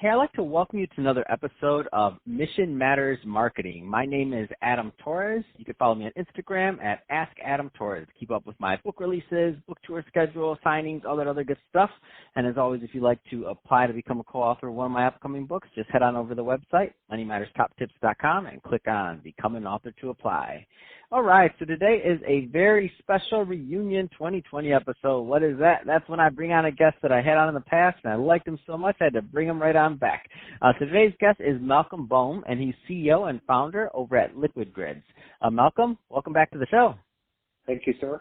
Hey, I'd like to welcome you to another episode of Mission Matters Marketing. My name is Adam Torres. You can follow me on Instagram at AskAdamTorres. Keep up with my book releases, book tour schedule, signings, all that other good stuff. And as always, if you'd like to apply to become a co-author of one of my upcoming books, just head on over to the website, moneymatterstoptips.com, and click on Become an Author to apply. All right, so today is a very special reunion 2020 episode. What is that? That's when I bring on a guest that I had on in the past, and I liked him so much I had to bring him right on back. Today's guest is Malcolm Bohm, and he's CEO and founder over at Liquid Grids. Malcolm, welcome back to the show. Thank you, sir.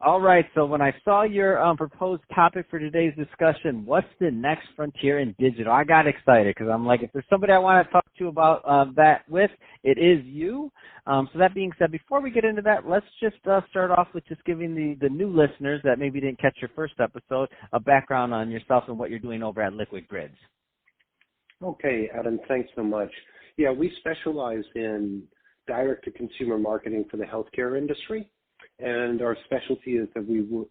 All right, so when I saw your proposed topic for today's discussion, what's the next frontier in digital, I got excited because I'm like, if there's somebody I want to talk to about that with, it is you. So that being said, before we get into that, let's just start off with just giving the new listeners that maybe didn't catch your first episode a background on yourself and what you're doing over at Liquid Grids. Okay, Adam, thanks so much. Yeah, we specialize in direct-to-consumer marketing for the healthcare industry. And our specialty is that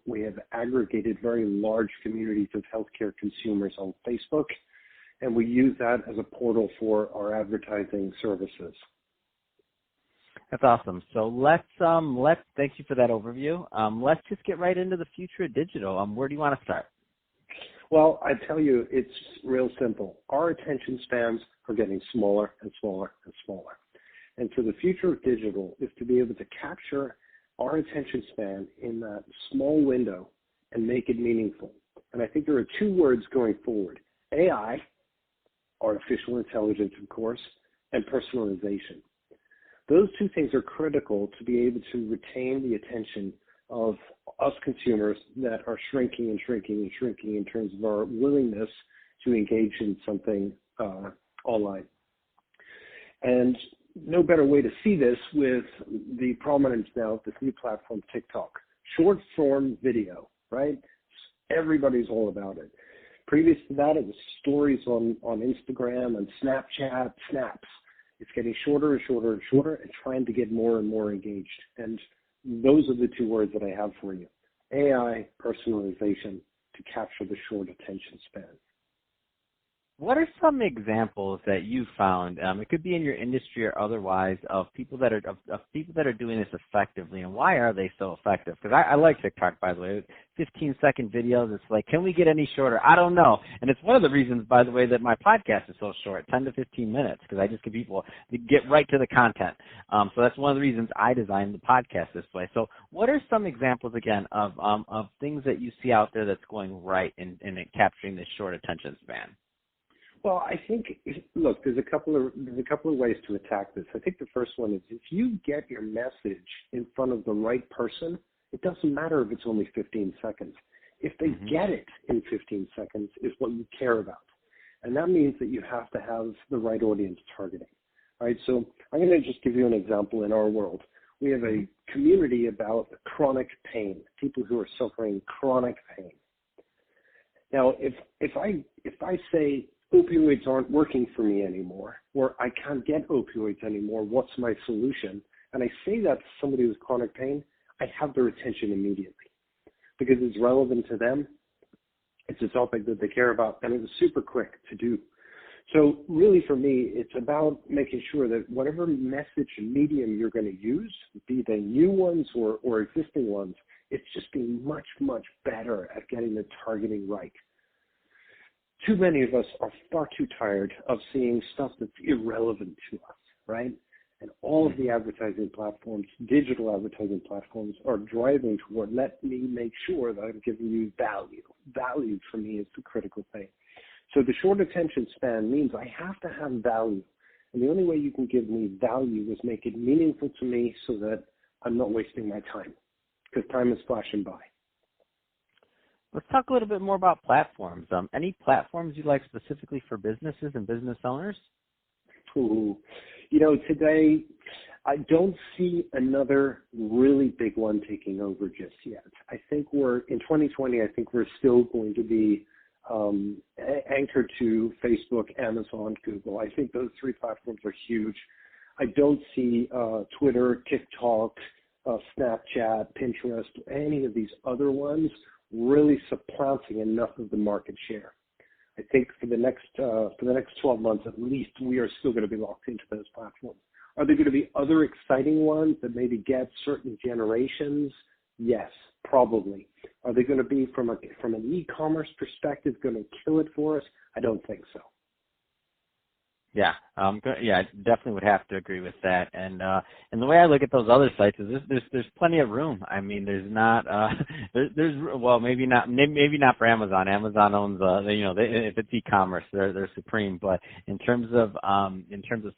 we have aggregated very large communities of healthcare consumers on Facebook, and we use that as a portal for our advertising services. That's awesome. So let's thank you for that overview. Let's just get right into the future of digital. Where do you want to start? Well, I tell you, it's real simple. Our attention spans are getting smaller and smaller and smaller. And so the future of digital is to be able to capture our attention span in that small window and make it meaningful. And I think there are two words going forward: AI, artificial intelligence, of course, and personalization. Those two things are critical to be able to retain the attention of us consumers that are shrinking and shrinking and shrinking in terms of our willingness to engage in something online. And no better way to see this with the prominence now of this new platform, TikTok. Short form video, right? Everybody's all about it. Previous to that, it was stories on Instagram and Snapchat, snaps. It's getting shorter and shorter and shorter and trying to get more and more engaged. And those are the two words that I have for you: AI, personalization, to capture the short attention span. What are some examples that you found? It could be in your industry or otherwise, of people that are doing this effectively, and why are they so effective? Because I like TikTok, by the way. 15-second videos. It's like, can we get any shorter? I don't know. And it's one of the reasons, by the way, that my podcast is so short, 10 to 15 minutes, because I just get people to get right to the content. So that's one of the reasons I designed the podcast this way. So what are some examples, again, of things that you see out there that's going right in capturing this short attention span? Well, I think, look, there's a couple of ways to attack this. I think the first one is, if you get your message in front of the right person, it doesn't matter if it's only 15 seconds. If they get it in 15 seconds is what you care about. And that means that you have to have the right audience targeting. All right, so I'm going to just give you an example in our world. We have a community about chronic pain, people who are suffering chronic pain. Now, if I say, opioids aren't working for me anymore, or I can't get opioids anymore, what's my solution? And I say that to somebody with chronic pain, I have their attention immediately because it's relevant to them. It's a topic that they care about, and it was super quick to do. So really for me, it's about making sure that whatever message and medium you're going to use, be they new ones or existing ones, it's just being much, much better at getting the targeting right. Too many of us are far too tired of seeing stuff that's irrelevant to us, right? And all of the advertising platforms, digital advertising platforms, are driving toward, let me make sure that I'm giving you value. Value for me is the critical thing. So the short attention span means I have to have value. And the only way you can give me value is make it meaningful to me so that I'm not wasting my time, because time is flashing by. Let's talk a little bit more about platforms. Any platforms you like specifically for businesses and business owners? Ooh. Today, I don't see another really big one taking over just yet. I think in 2020, I think we're still going to be anchored to Facebook, Amazon, Google. I think those three platforms are huge. I don't see Twitter, TikTok, Snapchat, Pinterest, any of these other ones really supplanting enough of the market share. I think for the next 12 months at least, we are still going to be locked into those platforms. Are there going to be other exciting ones that maybe get certain generations? Yes, probably. Are they going to be from an e-commerce perspective going to kill it for us? I don't think so. Yeah, yeah, I definitely would have to agree with that. And the way I look at those other sites is there's plenty of room. I mean, there's not there's well, maybe not for Amazon. Amazon owns if it's e-commerce, they're supreme. But in terms of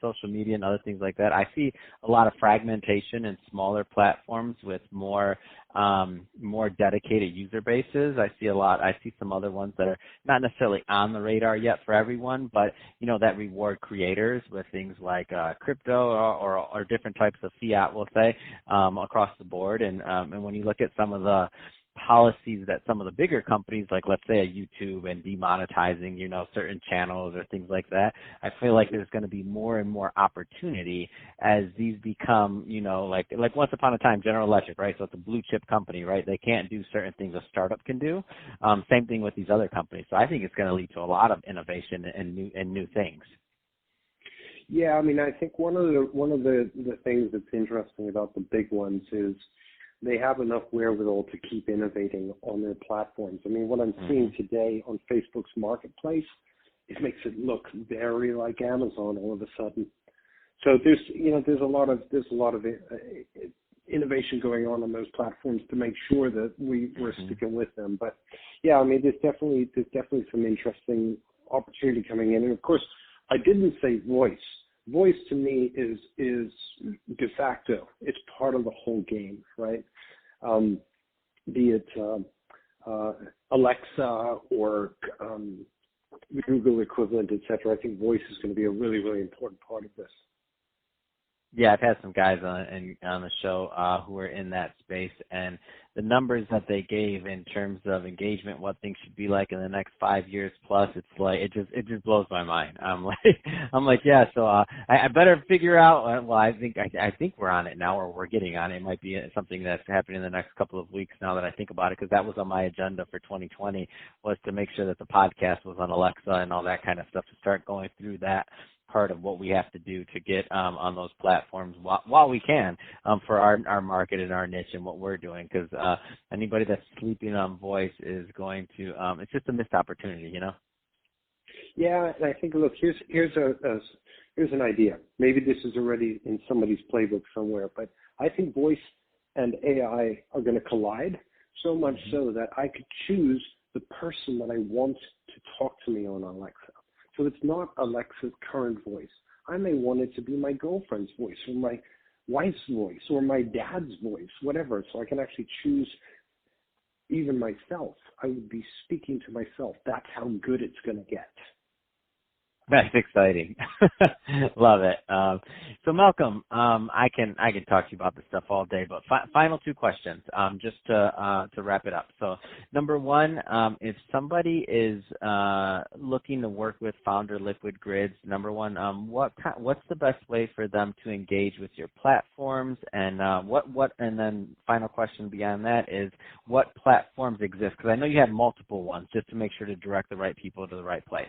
social media and other things like that, I see a lot of fragmentation in smaller platforms with more dedicated user bases. I see some other ones that are not necessarily on the radar yet for everyone, but that reward creators with things like crypto or different types of fiat, we'll say, across the board. And when you look at some of the policies that some of the bigger companies, like let's say a YouTube and demonetizing, certain channels or things like that, I feel like there's going to be more and more opportunity as these become, like once upon a time, General Electric, right? So it's a blue chip company, right? They can't do certain things a startup can do. Same thing with these other companies. So I think it's going to lead to a lot of innovation and new things. Yeah, I mean, I think one of the things that's interesting about the big ones is they have enough wherewithal to keep innovating on their platforms. I mean, what I'm seeing today on Facebook's marketplace, it makes it look very like Amazon all of a sudden. So there's a lot of innovation going on those platforms to make sure that we're sticking with them. But yeah, I mean, there's definitely some interesting opportunity coming in, and of course, I didn't say voice. Voice to me is de facto. It's part of the whole game, right? Be it Alexa or Google equivalent, et cetera. I think voice is going to be a really, really important part of this. Yeah, I've had some guys on the show who are in that space, and the numbers that they gave in terms of engagement, what things should be like in the next 5 years plus, it's like it just blows my mind. I'm like, yeah. So I better figure out. Well, I think we're on it now, or we're getting on it. It might be something that's happening in the next couple of weeks. Now that I think about it, because that was on my agenda for 2020, was to make sure that the podcast was on Alexa and all that kind of stuff, to start going through that part of what we have to do to get on those platforms while we can for our market and our niche and what we're doing, because anybody that's sleeping on voice is going to it's just a missed opportunity, Yeah, and I think, look, here's an idea. Maybe this is already in somebody's playbook somewhere, but I think voice and AI are going to collide so much so that I could choose the person that I want to talk to me on Alexa. So it's not Alexa's current voice. I may want it to be my girlfriend's voice or my wife's voice or my dad's voice, whatever. So I can actually choose even myself. I would be speaking to myself. That's how good it's going to get. That's exciting. Love it. So Malcolm, I can talk to you about this stuff all day, but final two questions, just to wrap it up. So number one, if somebody is looking to work with Founder Liquid Grids, number one, what's the best way for them to engage with your platforms, and and then final question beyond that is, what platforms exist? Because I know you have multiple ones, just to make sure to direct the right people to the right place.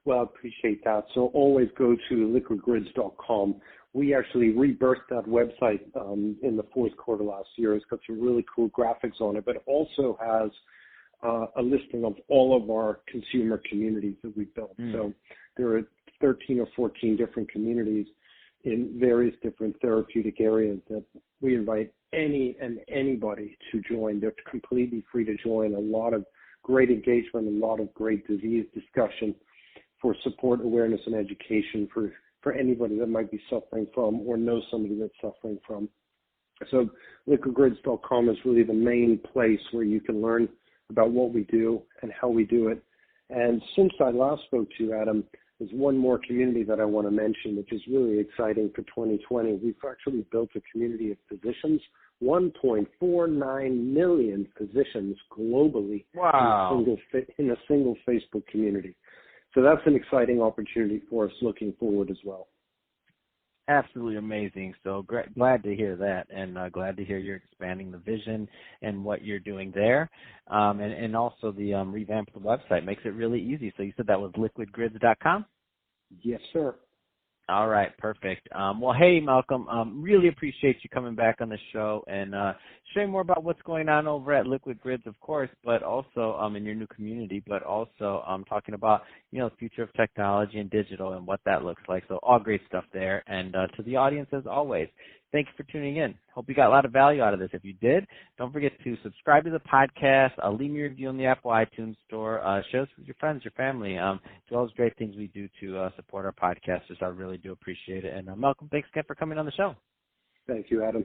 Well, I appreciate that. So always go to liquidgrids.com. We actually rebirthed that website in the fourth quarter last year. It's got some really cool graphics on it, but it also has a listing of all of our consumer communities that we've built. So there are 13 or 14 different communities in various different therapeutic areas that we invite anybody to join. They're completely free to join. A lot of great engagement, a lot of great disease discussion for support, awareness, and education for anybody that might be suffering from or knows somebody that's suffering from. So liquidgrids.com is really the main place where you can learn about what we do and how we do it. And since I last spoke to you, Adam, there's one more community that I want to mention, which is really exciting for 2020. We've actually built a community of physicians, 1.49 million physicians globally. Wow. in a single Facebook community. So that's an exciting opportunity for us looking forward as well. Absolutely amazing. So glad to hear that, and glad to hear you're expanding the vision and what you're doing there, and also the revamp of the website makes it really easy. So you said that was liquidgrids.com? Yes, sir. All right, perfect. Well, hey, Malcolm, really appreciate you coming back on the show and sharing more about what's going on over at Liquid Grids, of course, but also in your new community, but also talking about, the future of technology and digital and what that looks like. So all great stuff there. And to the audience, as always, thank you for tuning in. Hope you got a lot of value out of this. If you did, don't forget to subscribe to the podcast, leave me a review on the Apple iTunes Store, share this with your friends, your family, do all those great things we do to support our podcasters. I really do appreciate it. And Malcolm, thanks again for coming on the show. Thank you, Adam.